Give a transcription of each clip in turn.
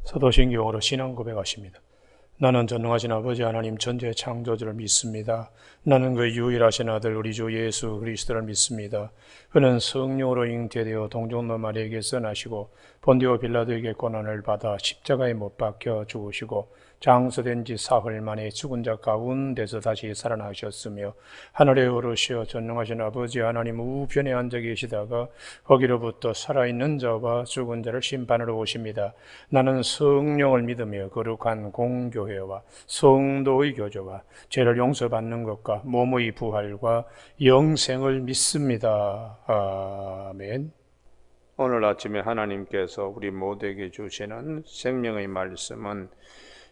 사도신경으로 신앙 고백하십니다. 나는 전능하신 아버지 하나님 전지의 창조주를 믿습니다. 나는 그 유일하신 아들 우리 주 예수 그리스도를 믿습니다. 그는 성령으로 잉태되어 동정노 마리아에게서 나시고 본디오 빌라도에게 고난을 받아 십자가에 못 박혀 죽으시고 장서된 지 사흘 만에 죽은 자 가운데서 다시 살아나셨으며 하늘에 오르시어 전능하신 아버지 하나님 우편에 앉아 계시다가 거기로부터 살아있는 자와 죽은 자를 심판하러 오십니다. 나는 성령을 믿으며 거룩한 공교회와 성도의 교제와 죄를 용서받는 것과 몸의 부활과 영생을 믿습니다. 아멘. 오늘 아침에 하나님께서 우리 모두에게 주시는 생명의 말씀은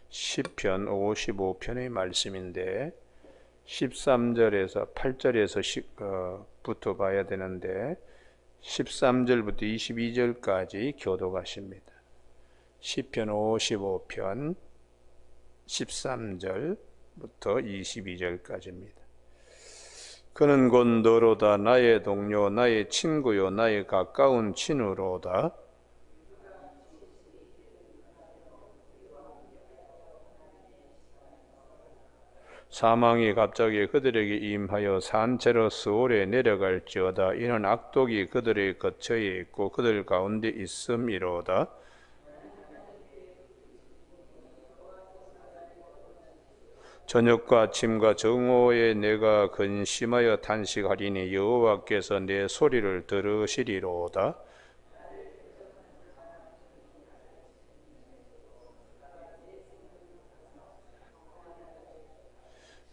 시편 55편의 말씀인데 13절에서 8절에서 부터 봐야 되는데 13절부터 22절까지 교독하십니다. 시편 55편 13절부터 22절까지입니다. 그는 곧 너로다 나의 동료 나의 친구요 나의 가까운 친구로다. 사망이 갑자기 그들에게 임하여 산채로 스올에 내려갈지어다. 이는 악독이 그들의 거처에 있고 그들 가운데 있음이로다. 저녁과 아침과 정오에 내가 근심하여 탄식하리니 여호와께서 내 소리를 들으시리로다.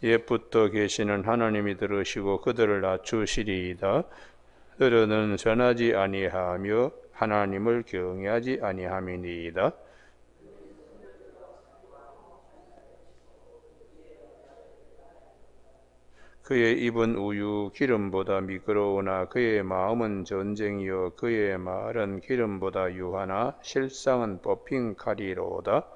옛부터 계시는 하나님이 들으시고 그들을 낮추시리이다. 그들은 전하지 아니하며 하나님을 경외하지 아니함이니이다. 그의 입은 우유 기름보다 미끄러우나 그의 마음은 전쟁이요 그의 말은 기름보다 유하나 실상은 뽑힌 칼이로다.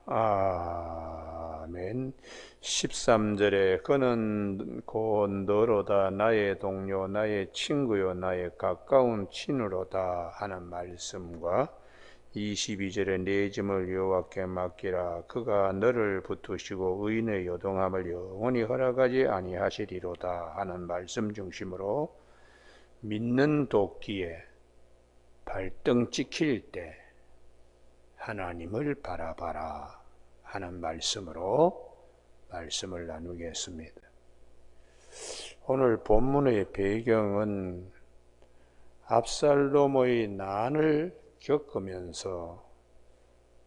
아멘. 13절에 그는 곧 너로다 나의 동료 나의 친구요 나의 가까운 친구로다 하는 말씀과 22절에 내 짐을 여호와께 맡기라 그가 너를 붙드시고 의인의 요동함을 영원히 허락하지 아니하시리로다 하는 말씀 중심으로 믿는 도끼에 발등 찍힐 때 하나님을 바라봐라 하는 말씀으로 말씀을 나누겠습니다. 오늘 본문의 배경은 압살롬의 난을 겪으면서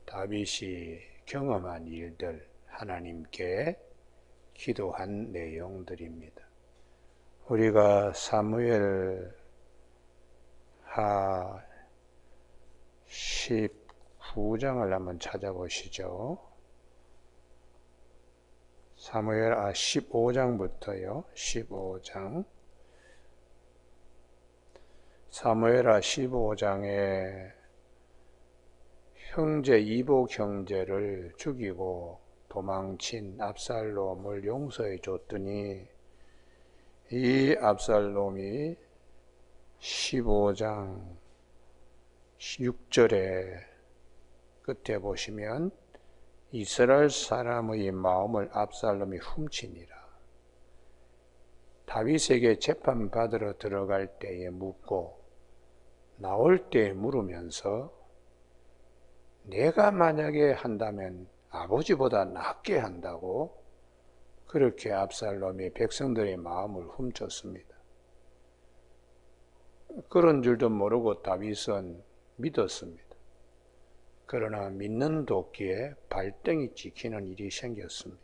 다윗이 경험한 일들, 하나님께 기도한 내용들입니다. 우리가 사무엘 하 19장을 한번 찾아보시죠. 사무엘 하 15장부터요. 15장. 사무엘 하 15장에 형제 이복 형제를 죽이고 도망친 압살롬을 용서해 줬더니 이 압살롬이 15장 6절에 끝에 보시면 이스라엘 사람의 마음을 압살롬이 훔치니라. 다윗에게 재판받으러 들어갈 때에 묻고 나올 때 물으면서 내가 만약에 한다면 아버지보다 낫게 한다고 그렇게 압살롬이 백성들의 마음을 훔쳤습니다. 그런 줄도 모르고 다윗은 믿었습니다. 그러나 믿는 도끼에 발등이 찍히는 일이 생겼습니다.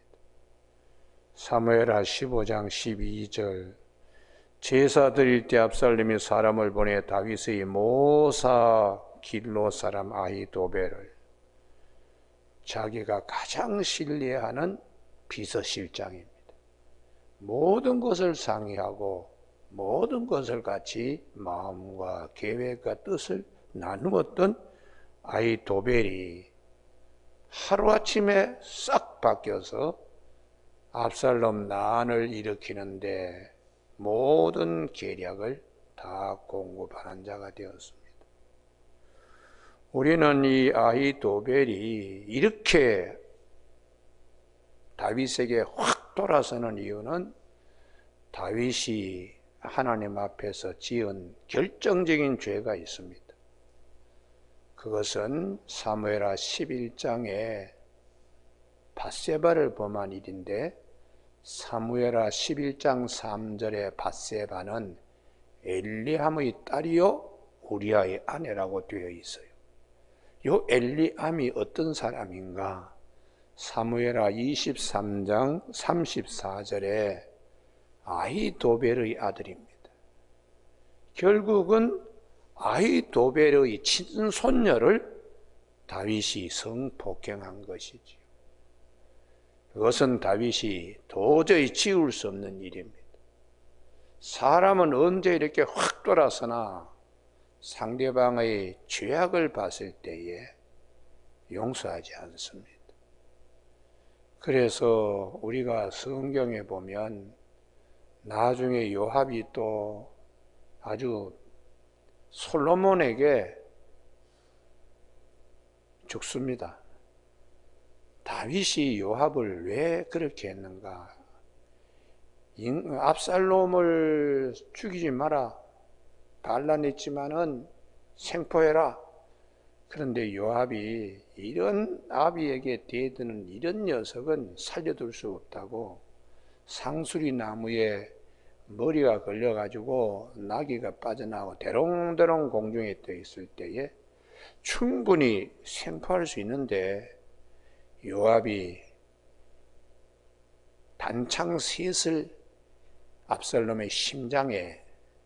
사무엘하 15장 12절 제사 드릴 때 압살롬이 사람을 보내 다윗의 모사 길로 사람 아히도벨을 자기가 가장 신뢰하는 비서실장입니다. 모든 것을 상의하고 모든 것을 같이 마음과 계획과 뜻을 나누었던 아히도벨이 하루아침에 싹 바뀌어서 압살롬 난을 일으키는데 모든 계략을 다 공급하는 자가 되었습니다. 우리는 이 아히도벨이 이렇게 다윗에게 확 돌아서는 이유는 다윗이 하나님 앞에서 지은 결정적인 죄가 있습니다. 그것은 사무엘하 11장에 밧세바를 범한 일인데, 사무엘하 11장 3절에 밧세바는 엘리암의 딸이요 우리아의 아내라고 되어 있어요. 이 엘리암이 어떤 사람인가? 사무엘하 23장 34절에 아히도벨의 아들입니다. 결국은 아히도벨의 친손녀를 다윗이 성폭행한 것이지요. 그것은 다윗이 도저히 지울 수 없는 일입니다. 사람은 언제 이렇게 확 돌아서나 상대방의 죄악을 봤을 때에 용서하지 않습니다. 그래서 우리가 성경에 보면 나중에 요압이 또 아주 솔로몬에게 죽습니다. 다윗이 요압을 왜 그렇게 했는가? 압살롬을 죽이지 마라, 반란했지만은 생포해라. 그런데 요압이 이런 아비에게 대드는 이런 녀석은 살려둘 수 없다고 상수리 나무에 머리가 걸려가지고 나귀가 빠져나오고 대롱대롱 공중에 떠 있을 때에 충분히 생포할 수 있는데 요압이 단창 셋을 압살롬의 심장에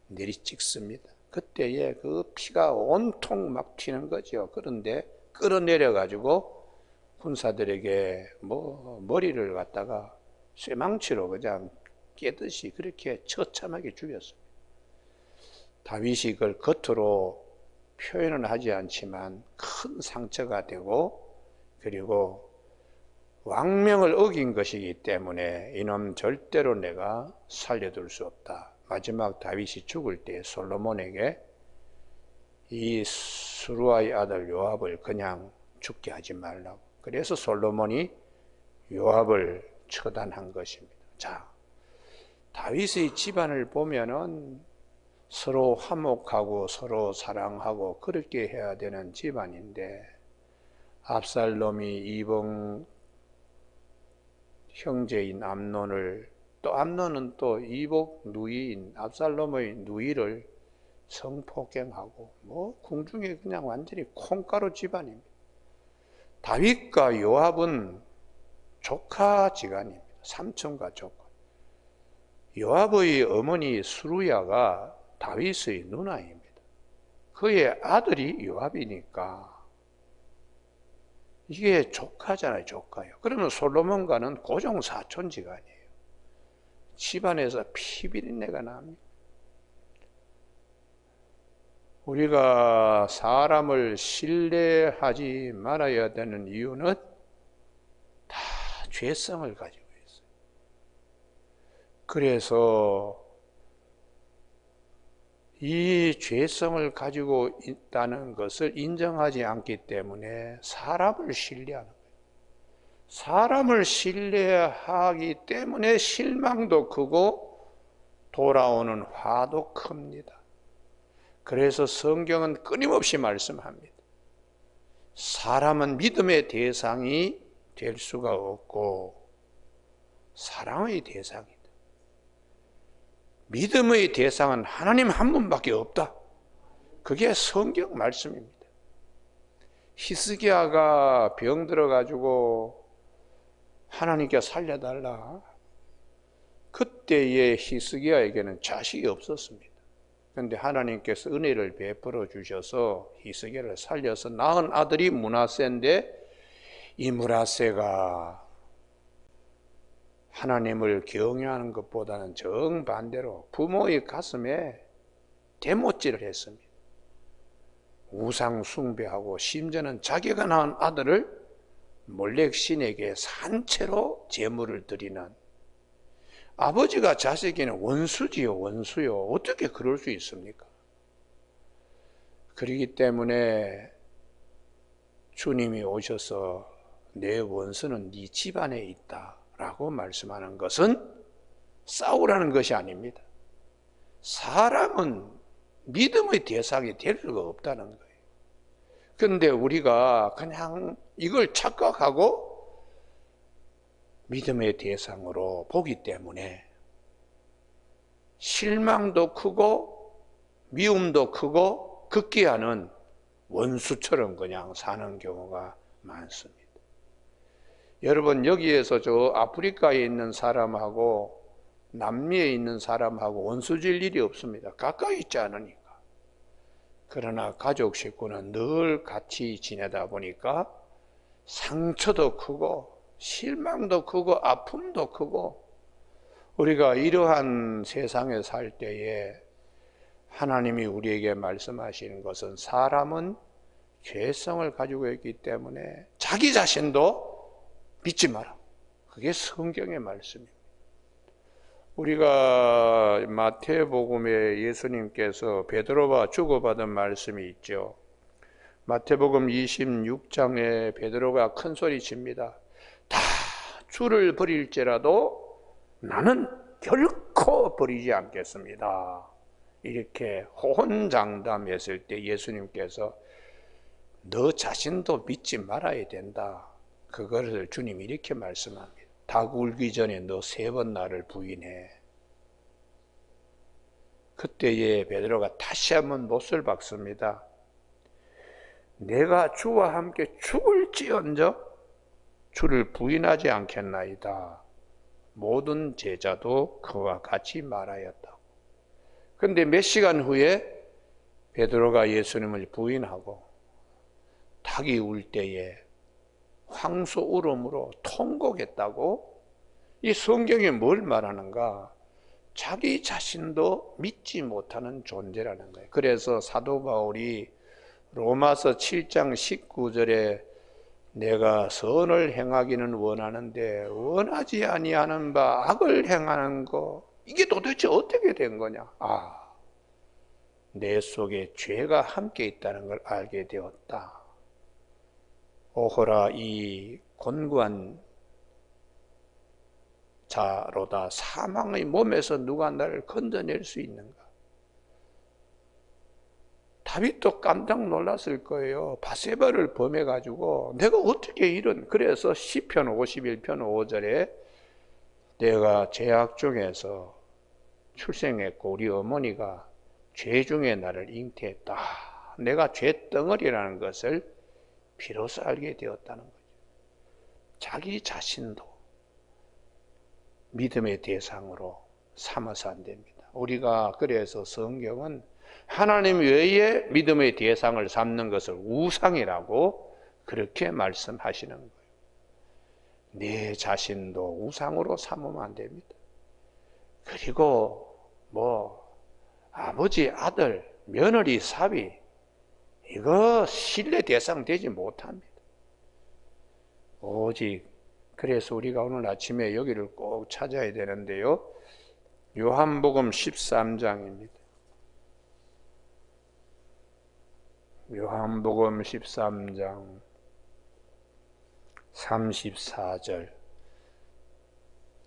내리찍습니다. 그때에 그 피가 온통 막 튀는 거죠. 그런데 끌어내려가지고 군사들에게 머리를 갖다가 쇠망치로 그냥 깨듯이 그렇게 처참하게 죽였습니다. 다윗이 그걸 겉으로 표현은 하지 않지만 큰 상처가 되고, 그리고 왕명을 어긴 것이기 때문에 이놈 절대로 내가 살려둘 수 없다. 마지막 다윗이 죽을 때 솔로몬에게 이 수루아의 아들 요압을 그냥 죽게 하지 말라고. 그래서 솔로몬이 요압을 처단한 것입니다. 자, 다윗의 집안을 보면은 서로 화목하고 서로 사랑하고 그렇게 해야 되는 집안인데, 압살롬이 이방 형제인 암논을, 또 암논은 또 이복 누이인 압살롬의 누이를 성폭행하고 궁중에 그냥 완전히 콩가루 집안입니다. 다윗과 요압은 조카지간입니다. 삼촌과 조카. 요압의 어머니 수루야가 다윗의 누나입니다. 그의 아들이 요압이니까 이게 조카잖아요, 조카요. 그러면 솔로몬과는 고종 사촌지간이에요. 집안에서 피비린내가 납니다. 우리가 사람을 신뢰하지 말아야 되는 이유는 다 죄성을 가지고 있어요. 그래서 이 죄성을 가지고 있다는 것을 인정하지 않기 때문에 사람을 신뢰하는 거예요. 사람을 신뢰하기 때문에 실망도 크고 돌아오는 화도 큽니다. 그래서 성경은 끊임없이 말씀합니다. 사람은 믿음의 대상이 될 수가 없고 사랑의 대상이다. 믿음의 대상은 하나님 한 분밖에 없다. 그게 성경 말씀입니다. 히스기야가 병들어가지고 하나님께 살려달라. 그때의 히스기야에게는 자식이 없었습니다. 그런데 하나님께서 은혜를 베풀어 주셔서 히스기야를 살려서 낳은 아들이 므낫세인데, 이 므낫세가 하나님을 경외하는 것보다는 정반대로 부모의 가슴에 대못질을 했습니다. 우상 숭배하고 심지어는 자기가 낳은 아들을 몰렉 신에게 산채로 제물을 드리는 아버지가 자식에게는 원수지요, 원수요. 어떻게 그럴 수 있습니까? 그렇기 때문에 주님이 오셔서 내 원수는 네 집안에 있다라고 말씀하는 것은 싸우라는 것이 아닙니다. 사람은 믿음의 대상이 될 수가 없다는 거예요. 그런데 우리가 그냥 이걸 착각하고 믿음의 대상으로 보기 때문에 실망도 크고 미움도 크고 극기하는 원수처럼 그냥 사는 경우가 많습니다. 여러분, 여기에서 저 아프리카에 있는 사람하고 남미에 있는 사람하고 원수질 일이 없습니다. 가까이 있지 않으니까. 그러나 가족 식구는 늘 같이 지내다 보니까 상처도 크고 실망도 크고 아픔도 크고, 우리가 이러한 세상에 살 때에 하나님이 우리에게 말씀하시는 것은 사람은 죄성을 가지고 있기 때문에 자기 자신도 믿지 마라. 그게 성경의 말씀입니다. 우리가 마태복음에 예수님께서 베드로와 주고받은 말씀이 있죠. 마태복음 26장에 베드로가 큰 소리 칩니다. 다 주를 버릴지라도 나는 결코 버리지 않겠습니다. 이렇게 호언장담했을 때 예수님께서 너 자신도 믿지 말아야 된다. 그것을 주님이 이렇게 말씀합니다. 닭 울기 전에 너 3번 나를 부인해. 그때에 베드로가 다시 한번 못을 박습니다. 내가 주와 함께 죽을지언정 주를 부인하지 않겠나이다. 모든 제자도 그와 같이 말하였다고. 그런데 몇 시간 후에 베드로가 예수님을 부인하고 닭이 울 때에 황소 울음으로 통곡했다고. 이 성경이 뭘 말하는가? 자기 자신도 믿지 못하는 존재라는 거예요. 그래서 사도 바울이 로마서 7장 19절에 내가 선을 행하기는 원하는데 원하지 아니하는 바 악을 행하는 거, 이게 도대체 어떻게 된 거냐? 내 속에 죄가 함께 있다는 걸 알게 되었다. 오호라, 이 곤고한 자로다. 사망의 몸에서 누가 나를 건져낼 수 있는가? 다윗도 깜짝 놀랐을 거예요. 바세바를 범해가지고 내가 어떻게 그래서 시편 51편 5절에 내가 죄악 중에서 출생했고 우리 어머니가 죄 중에 나를 잉태했다. 내가 죄덩어리라는 것을 비로소 알게 되었다는 거죠. 자기 자신도 믿음의 대상으로 삼아서 안 됩니다. 우리가 그래서 성경은 하나님 외에 믿음의 대상을 삼는 것을 우상이라고 그렇게 말씀하시는 거예요. 내 자신도 우상으로 삼으면 안 됩니다. 그리고 아버지, 아들, 며느리, 사위, 이거 신뢰 대상 되지 못합니다. 오직 그래서 우리가 오늘 아침에 여기를 꼭 찾아야 되는데요. 요한복음 13장입니다. 요한복음 13장 34절.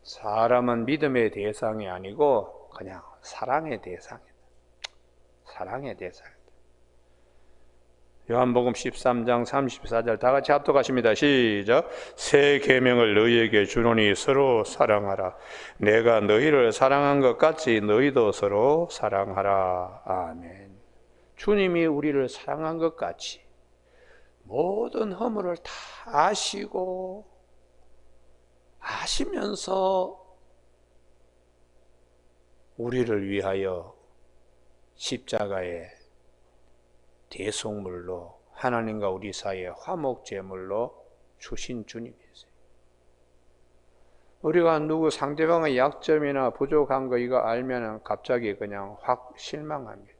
사람은 믿음의 대상이 아니고 그냥 사랑의 대상이다. 사랑의 대상이다. 요한복음 13장 34절 다 같이 합독하십니다. 시작. 새 계명을 너희에게 주노니 서로 사랑하라. 내가 너희를 사랑한 것 같이 너희도 서로 사랑하라. 아멘. 주님이 우리를 사랑한 것 같이 모든 허물을 다 아시면서 우리를 위하여 십자가의 대속물로 하나님과 우리 사이에 화목제물로 주신 주님이세요. 우리가 누구 상대방의 약점이나 부족한 거 이거 알면 갑자기 그냥 확 실망합니다.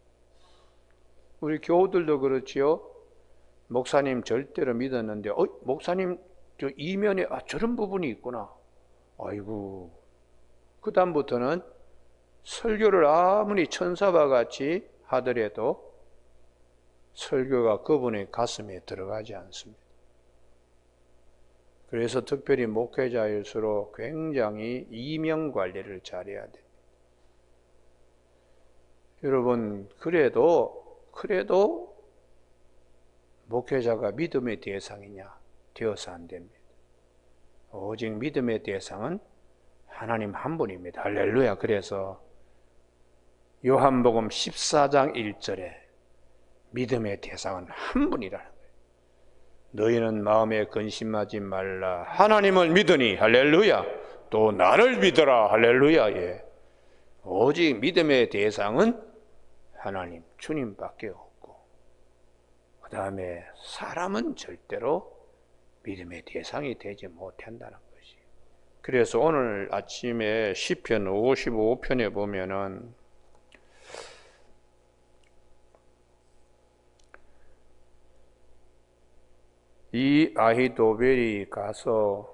우리 교우들도 그렇지요. 목사님 절대로 믿었는데 목사님 저 이면에 저런 부분이 있구나. 아이고, 그 다음부터는 설교를 아무리 천사와 같이 하더라도 설교가 그분의 가슴에 들어가지 않습니다. 그래서 특별히 목회자일수록 굉장히 이명 관리를 잘해야 됩니다. 여러분, 그래도 목회자가 믿음의 대상이냐? 되어서 안 됩니다. 오직 믿음의 대상은 하나님 한 분입니다. 할렐루야. 그래서 요한복음 14장 1절에 믿음의 대상은 한 분이라는 거예요. 너희는 마음에 근심하지 말라. 하나님을 믿으니 할렐루야. 또 나를 믿어라. 할렐루야. 예. 오직 믿음의 대상은 하나님, 주님밖에 없고, 그 다음에 사람은 절대로 믿음의 대상이 되지 못한다는 것이. 그래서 오늘 아침에 시편 55편에 보면은 이 아히도벨이 가서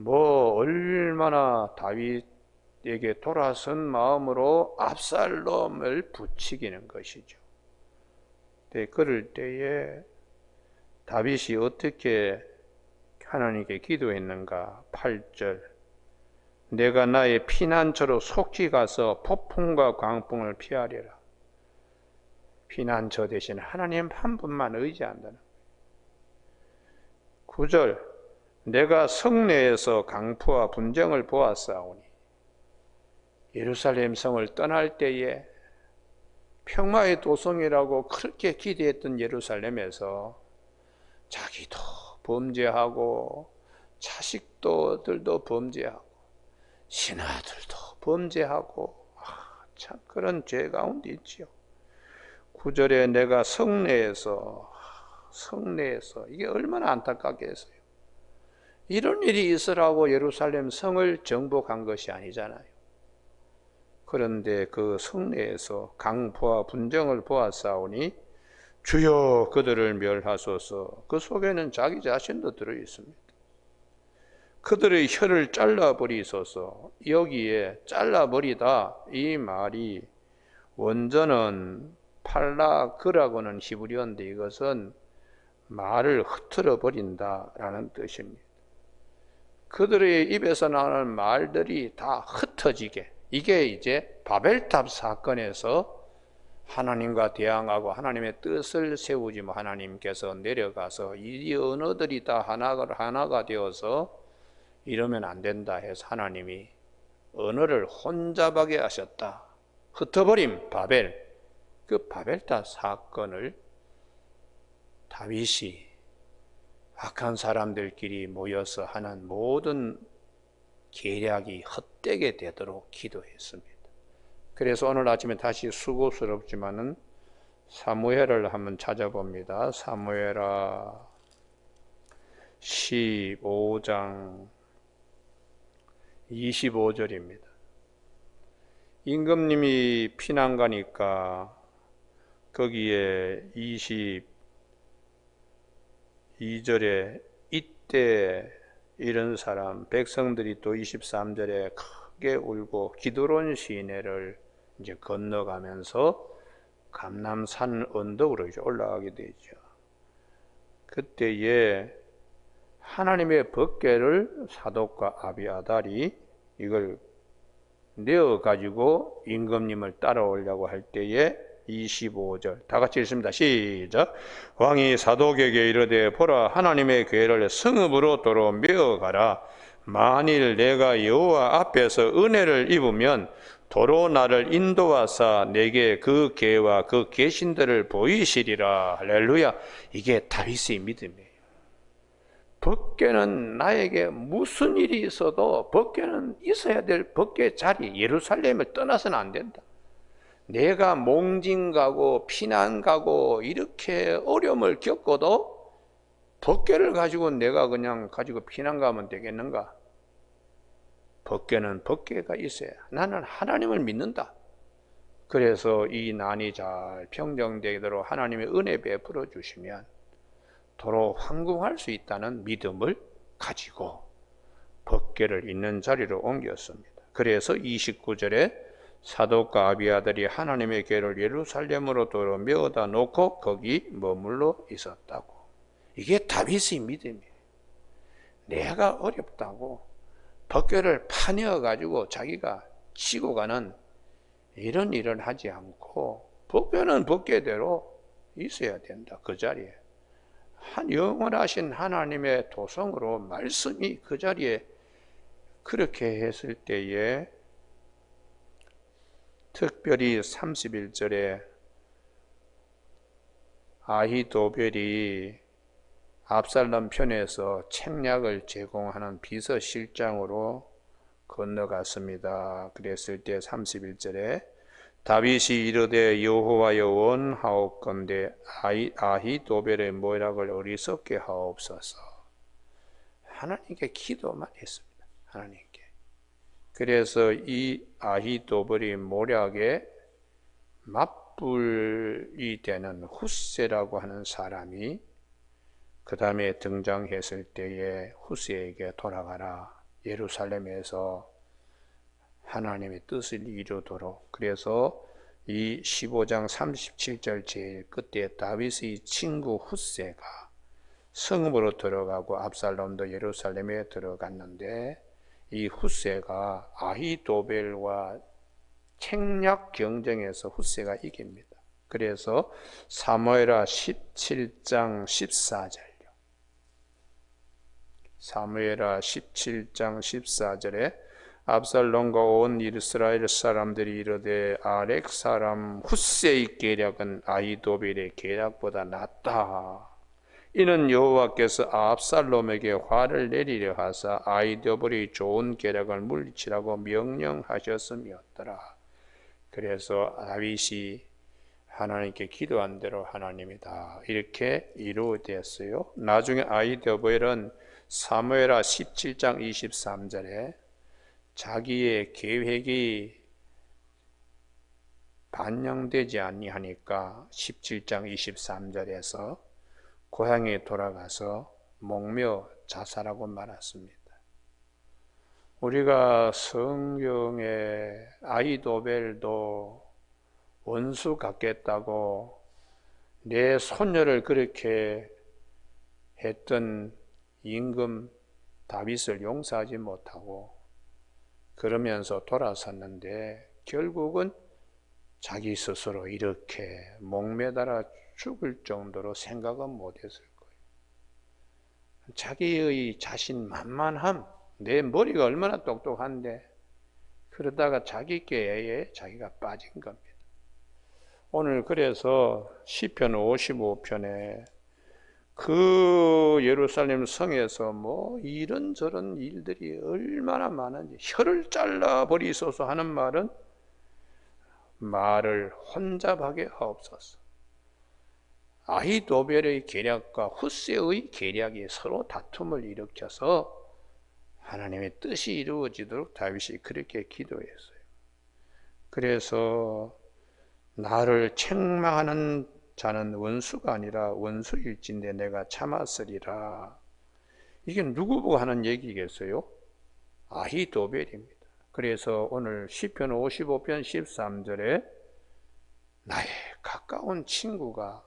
얼마나 다윗에게 돌아선 마음으로 압살롬을 부추기는 것이죠. 그럴 때에 다윗이 어떻게 하나님께 기도했는가? 8절 내가 나의 피난처로 속히 가서 폭풍과 광풍을 피하리라. 피난처 대신 하나님 한 분만 의지한다는 거예요. 9절 내가 성내에서 강포와 분쟁을 보았사오니 예루살렘 성을 떠날 때에 평화의 도성이라고 그렇게 기대했던 예루살렘에서 자기도 범죄하고 자식들도 범죄하고 신하들도 범죄하고 참 그런 죄 가운데 있지요. 9절에 내가 성내에서 이게 얼마나 안타깝겠어요. 이런 일이 있으라고 예루살렘 성을 정복한 것이 아니잖아요. 그런데 그 성내에서 강포와 분쟁을 보았사오니 주여 그들을 멸하소서. 그 속에는 자기 자신도 들어있습니다. 그들의 혀를 잘라버리소서. 여기에 잘라버리다 이 말이 원전은 팔라그라고는 히브리어인데 이것은 말을 흩어져 버린다라는 뜻입니다. 그들의 입에서 나오는 말들이 다 흩어지게, 이게 이제 바벨탑 사건에서 하나님과 대항하고 하나님의 뜻을 세우지 하나님께서 내려가서 이 언어들이 다 하나가 되어서 이러면 안 된다 해서 하나님이 언어를 혼잡하게 하셨다. 흩어버린 바벨, 그 바벨탑 사건을 다윗이 악한 사람들끼리 모여서 하는 모든 계략이 헛되게 되도록 기도했습니다. 그래서 오늘 아침에 다시 수고스럽지만은 사무엘을 한번 찾아봅니다. 사무엘하 15장 25절입니다. 임금님이 피난 가니까 거기에 22절에 이때 이런 사람 백성들이 또 23절에 크게 울고 기드론 시내를 이제 건너가면서 감람산 언덕으로 이제 올라가게 되죠. 그때에 하나님의 법궤를 사독과 아비아달이 이걸 내어 가지고 임금님을 따라오려고 할 때에 25절 다 같이 읽습니다. 시작. 왕이 사독에게 이르되 보라 하나님의 궤를 성읍으로 도로 메어가라. 만일 내가 여호와 앞에서 은혜를 입으면 도로 나를 인도하사 내게 그 궤와 그 계신들을 보이시리라. 할렐루야. 이게 다윗의 믿음이에요. 법궤는 나에게 무슨 일이 있어도 법궤는 있어야 될 법궤 자리 예루살렘을 떠나서는 안 된다. 내가 몽진 가고 피난 가고 이렇게 어려움을 겪어도 법궤를 가지고 내가 그냥 가지고 피난 가면 되겠는가? 법궤는 법궤가 있어야 나는 하나님을 믿는다. 그래서 이 난이 잘 평정되도록 하나님의 은혜 베풀어 주시면 도로 황궁할 수 있다는 믿음을 가지고 법궤를 있는 자리로 옮겼습니다. 그래서 29절에 사독과 아비아들이 하나님의 궤를 예루살렘으로 메어다 놓고 거기 머물러 있었다고. 이게 다윗의 믿음이에요. 내가 어렵다고 법궤를 파내어 가지고 자기가 치고 가는 이런 일을 하지 않고 법궤는 법궤대로 있어야 된다. 그 자리에 영원하신 하나님의 도성으로 말씀이 그 자리에 그렇게 했을 때에 특별히 31절에 아히도벨이 압살롬 편에서 책략을 제공하는 비서실장으로 건너갔습니다. 그랬을 때 31절에 다윗이 이르되 여호와여 원하옵건대 아히도벨의 모략을 어리석게 하옵소서. 하나님께 기도만 했습니다. 하나님께. 그래서 이 아히도벨의 모략에 맞불이 되는 훗세라고 하는 사람이 그 다음에 등장했을 때에 훗세에게 돌아가라. 예루살렘에서 하나님의 뜻을 이루도록. 그래서 이 15장 37절 제일 끝에 다윗의 친구 훗세가 성읍으로 들어가고 압살롬도 예루살렘에 들어갔는데 이 훗세가 아히도벨과 책략 경쟁에서 훗세가 이깁니다. 그래서 사무엘하 17장 14절 사무엘하 17장 14절에 압살롬과 온 이스라엘 사람들이 이르되 아렉 사람 훗세의 계략은 아히도벨의 계략보다 낫다. 이는 여호와께서 압살롬에게 화를 내리려 하사 아히도벨의 좋은 계략을 물리치라고 명령하셨음이었더라. 그래서 다윗이 하나님께 기도한 대로 하나님이 다 이렇게 이루어졌어요. 나중에 아히도벨은 사무엘하 17장 23절에 자기의 계획이 반영되지 아니하니까 17장 23절에서 고향에 돌아가서 목며 자살하고 말았습니다. 우리가 성경에 아히도벨도 원수 같겠다고 내 손녀를 그렇게 했던 임금 다윗을 용서하지 못하고 그러면서 돌아섰는데 결국은 자기 스스로 이렇게 목매달아 죽을 정도로 생각은 못했을 거예요. 자기의 자신만만함, 내 머리가 얼마나 똑똑한데 그러다가 자기 깨에 자기가 빠진 겁니다. 오늘 그래서 시편 55편에 그 예루살렘 성에서 뭐 이런저런 일들이 얼마나 많은지 혀를 잘라버리소서 하는 말을 혼잡하게 하옵소서. 아히도벨의 계략과 훗세의 계략이 서로 다툼을 일으켜서 하나님의 뜻이 이루어지도록 다윗이 그렇게 기도했어요. 그래서 나를 책망하는 자는 원수가 아니라 원수일진데 내가 참았으리라. 이게 누구 보고 하는 얘기겠어요? 아히도벨입니다. 그래서 오늘 시편 55편 13절에 나의 가까운 친구가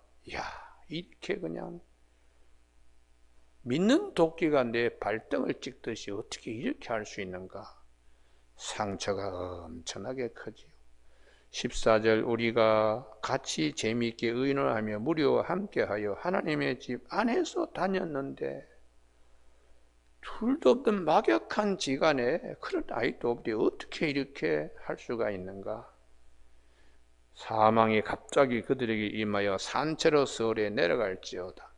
이렇게 그냥 믿는 도끼가 내 발등을 찍듯이 어떻게 이렇게 할 수 있는가? 상처가 엄청나게 크지요. 14절 우리가 같이 재미있게 의논하며 무리와 함께하여 하나님의 집 안에서 다녔는데 둘도 없던 막역한 지간에 그런 아히도벨이 어떻게 이렇게 할 수가 있는가? 사망이 갑자기 그들에게 임하여 산채로 서울에 내려갈지어다.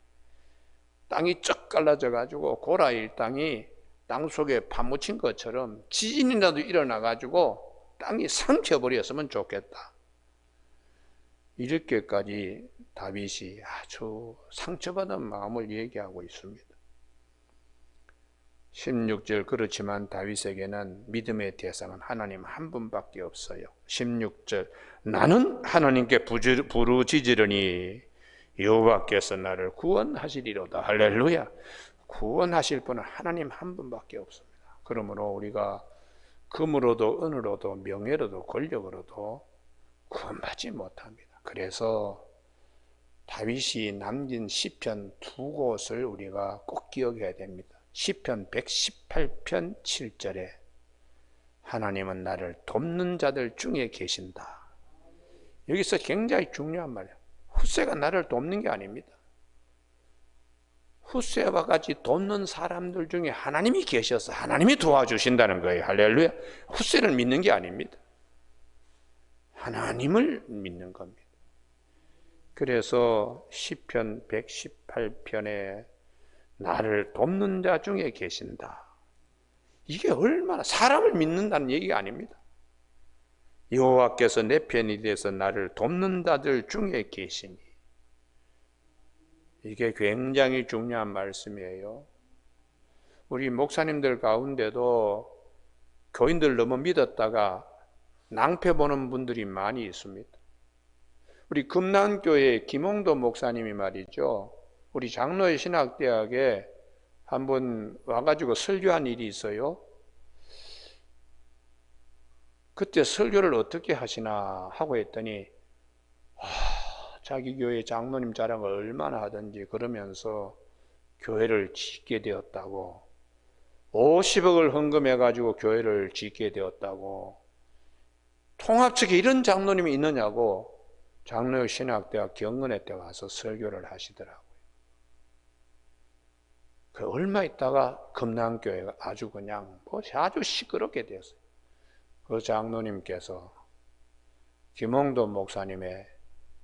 땅이 쩍 갈라져 가지고 고라일 땅이 땅 속에 파묻힌 것처럼 지진이라도 일어나 가지고 땅이 삼켜버렸으면 좋겠다. 이렇게까지 다윗이 아주 상처받은 마음을 얘기하고 있습니다. 16절 그렇지만 다윗에게는 믿음의 대상은 하나님 한 분밖에 없어요. 16절 나는 하나님께 부르짖으려니 여호와께서 나를 구원하시리로다. 할렐루야. 구원하실 분은 하나님 한 분밖에 없습니다. 그러므로 우리가 금으로도 은으로도 명예로도 권력으로도 구원받지 못합니다. 그래서 다윗이 남긴 시편 두 곳을 우리가 꼭 기억해야 됩니다. 시편 118편 7절에 하나님은 나를 돕는 자들 중에 계신다. 여기서 굉장히 중요한 말이에요. 훗세가 나를 돕는 게 아닙니다. 훗세와 같이 돕는 사람들 중에 하나님이 계셔서 하나님이 도와주신다는 거예요. 할렐루야. 훗세를 믿는 게 아닙니다. 하나님을 믿는 겁니다. 그래서 시편 118편에 나를 돕는 자 중에 계신다. 이게 얼마나 사람을 믿는다는 얘기가 아닙니다. 여호와께서 내 편이 되어서 나를 돕는 자들 중에 계시니. 이게 굉장히 중요한 말씀이에요. 우리 목사님들 가운데도 교인들 너무 믿었다가 낭패 보는 분들이 많이 있습니다. 우리 금난교회 김홍도 목사님이 말이죠, 우리 장로의 신학대학에 한번 와가지고 설교한 일이 있어요. 그때 설교를 어떻게 하시나 하고 했더니 자기 교회 장로님 자랑을 얼마나 하든지 그러면서 교회를 짓게 되었다고, 50억을 헌금해가지고 교회를 짓게 되었다고, 통합 측에 이런 장로님이 있느냐고 장로의 신학대학 경건회 때 와서 설교를 하시더라고요. 그 얼마 있다가 금난교회가 아주 그냥 아주 시끄럽게 되었어요. 그 장로님께서 김홍도 목사님의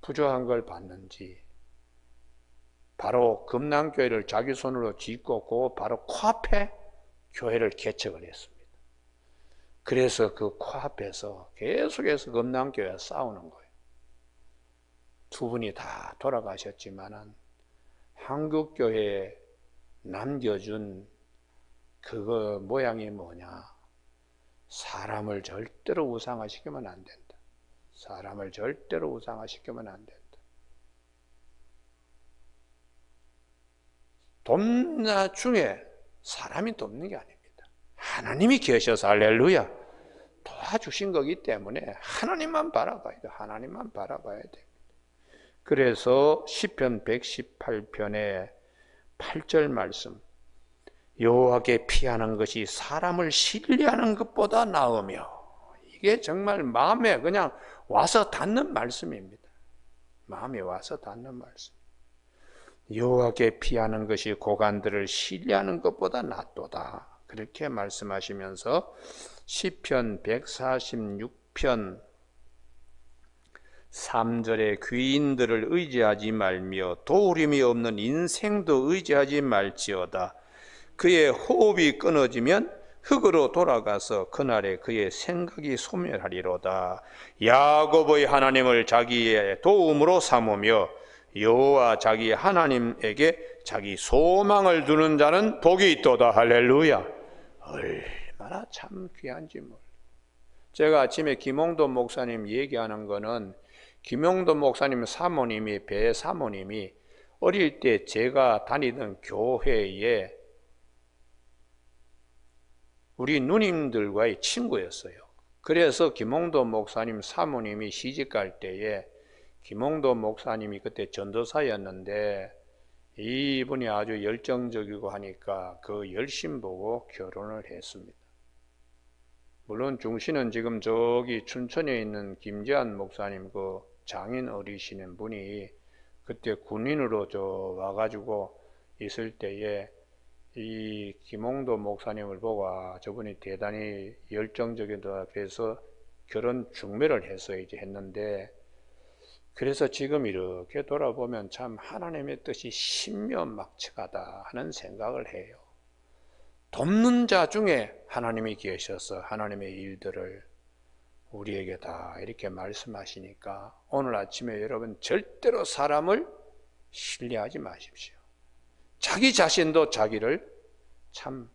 부조한 걸 봤는지 바로 금난교회를 자기 손으로 짓고 그 바로 코앞에 교회를 개척을 했습니다. 그래서 그 코앞에서 계속해서 금난교회와 싸우는 거예요. 두 분이 다 돌아가셨지만은 한국교회에 남겨준 그거 모양이 뭐냐? 사람을 절대로 우상화시키면 안 된다. 사람을 절대로 우상화시키면 안 된다. 돕는 중에 사람이 돕는 게 아닙니다. 하나님이 계셔서 할렐루야 도와주신 거기 때문에 하나님만 바라봐야 돼. 하나님만 바라봐야 돼. 그래서 시편 118편의 8절 말씀, 여호와께 피하는 것이 사람을 신뢰하는 것보다 나으며, 이게 정말 마음에 그냥 와서 닿는 말씀입니다. 마음에 와서 닿는 말씀. 여호와께 피하는 것이 고관들을 신뢰하는 것보다 낫도다. 그렇게 말씀하시면서 시편 146편 3절에 귀인들을 의지하지 말며 도우림이 없는 인생도 의지하지 말지어다. 그의 호흡이 끊어지면 흙으로 돌아가서 그날에 그의 생각이 소멸하리로다. 야곱의 하나님을 자기의 도움으로 삼으며 여호와 자기 하나님에게 자기 소망을 두는 자는 복이 있도다. 할렐루야. 얼마나 참 귀한지 몰라. 제가 아침에 김홍도 목사님 얘기하는 거는 김홍도 목사님 사모님이, 배 사모님이 어릴 때 제가 다니던 교회에 우리 누님들과의 친구였어요. 그래서 김홍도 목사님 사모님이 시집갈 때에 김홍도 목사님이 그때 전도사였는데 이분이 아주 열정적이고 하니까 그 열심 보고 결혼을 했습니다. 물론 중시는 지금 저기 춘천에 있는 김재한 목사님 그 장인 어리시는 분이 그때 군인으로 와가지고 있을 때에 이 김홍도 목사님을 보고 저분이 대단히 열정적이다 그래서 결혼 중매를 해서 이제 했는데, 그래서 지금 이렇게 돌아보면 참 하나님의 뜻이 신묘막측하다 하는 생각을 해요. 돕는 자 중에 하나님이 계셔서 하나님의 일들을 우리에게 다 이렇게 말씀하시니까 오늘 아침에 여러분 절대로 사람을 신뢰하지 마십시오. 자기 자신도 자기를 참,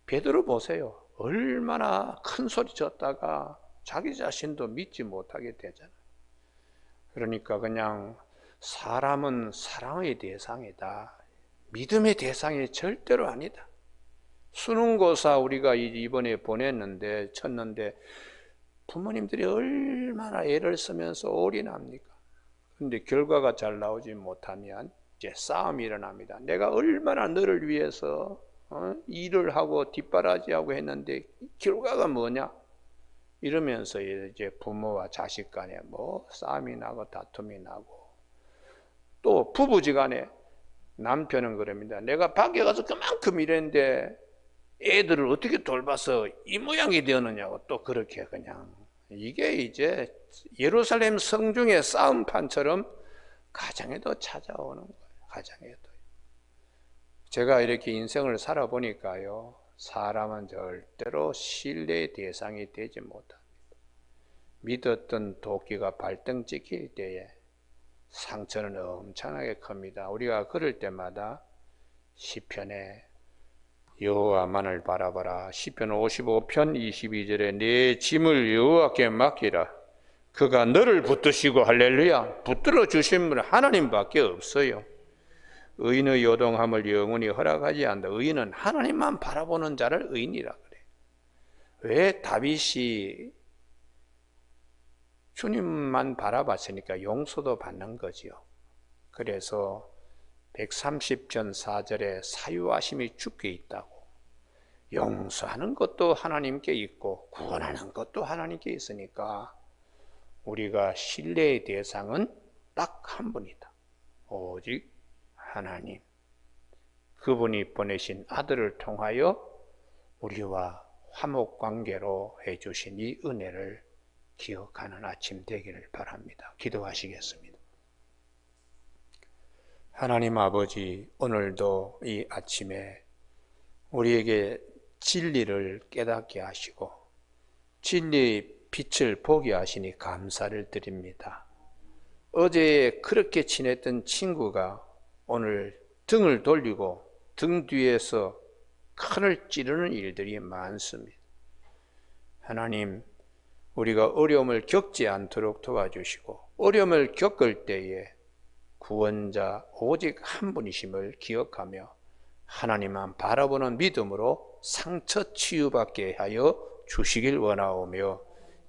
베드로 보세요. 얼마나 큰 소리 쳤다가 자기 자신도 믿지 못하게 되잖아요. 그러니까 그냥 사람은 사랑의 대상이다. 믿음의 대상이 절대로 아니다. 수능고사 우리가 이번에 보냈는데 쳤는데 부모님들이 얼마나 애를 쓰면서 올인합니까? 근데 결과가 잘 나오지 못하면 이제 싸움이 일어납니다. 내가 얼마나 너를 위해서 일을 하고 뒷바라지하고 했는데 결과가 뭐냐? 이러면서 이제 부모와 자식 간에 뭐 싸움이 나고 다툼이 나고, 또 부부지간에 남편은 그럽니다. 내가 밖에 가서 그만큼 일했는데 애들을 어떻게 돌봐서 이 모양이 되었느냐고 또 그렇게 그냥. 이게 이제 예루살렘 성중의 싸움판처럼 가정에도 찾아오는 거예요. 가정에도. 제가 이렇게 인생을 살아보니까요, 사람은 절대로 신뢰의 대상이 되지 못합니다. 믿었던 도끼가 발등 찍힐 때에 상처는 엄청나게 큽니다. 우리가 그럴 때마다 시편에 여호와만을 바라봐라. 시편 55편 22절에 내 짐을 여호와께 맡기라. 그가 너를 붙드시고, 할렐루야, 붙들어 주신 분은 하나님밖에 없어요. 의인의 요동함을 영원히 허락하지 않는다. 의인은 하나님만 바라보는 자를 의인이라 그래. 왜? 다윗이 주님만 바라봤으니까 용서도 받는 거지요. 그래서 130편 4절에 사유하심이 주께 있다고. 용서하는 것도 하나님께 있고 구원하는 것도 하나님께 있으니까 우리가 신뢰의 대상은 딱 한 분이다. 오직 하나님. 그분이 보내신 아들을 통하여 우리와 화목관계로 해주신 이 은혜를 기억하는 아침 되기를 바랍니다. 기도하시겠습니다. 하나님 아버지, 오늘도 이 아침에 우리에게 진리를 깨닫게 하시고 진리의 빛을 보게 하시니 감사를 드립니다. 어제 그렇게 친했던 친구가 오늘 등을 돌리고 등 뒤에서 칼을 찌르는 일들이 많습니다. 하나님, 우리가 어려움을 겪지 않도록 도와주시고 어려움을 겪을 때에 구원자 오직 한 분이심을 기억하며 하나님만 바라보는 믿음으로 상처 치유받게 하여 주시길 원하오며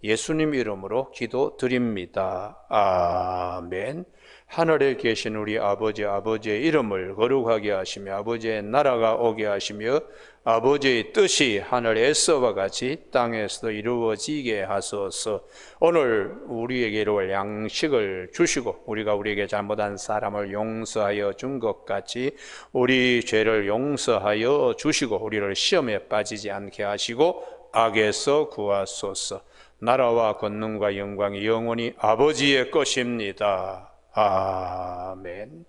예수님 이름으로 기도드립니다. 아멘. 하늘에 계신 우리 아버지, 아버지의 이름을 거룩하게 하시며 아버지의 나라가 오게 하시며 아버지의 뜻이 하늘에서와 같이 땅에서도 이루어지게 하소서. 오늘 우리에게 이룰 양식을 주시고 우리가 우리에게 잘못한 사람을 용서하여 준 것 같이 우리 죄를 용서하여 주시고 우리를 시험에 빠지지 않게 하시고 악에서 구하소서. 나라와 권능과 영광이 영원히 아버지의 것입니다. 아멘.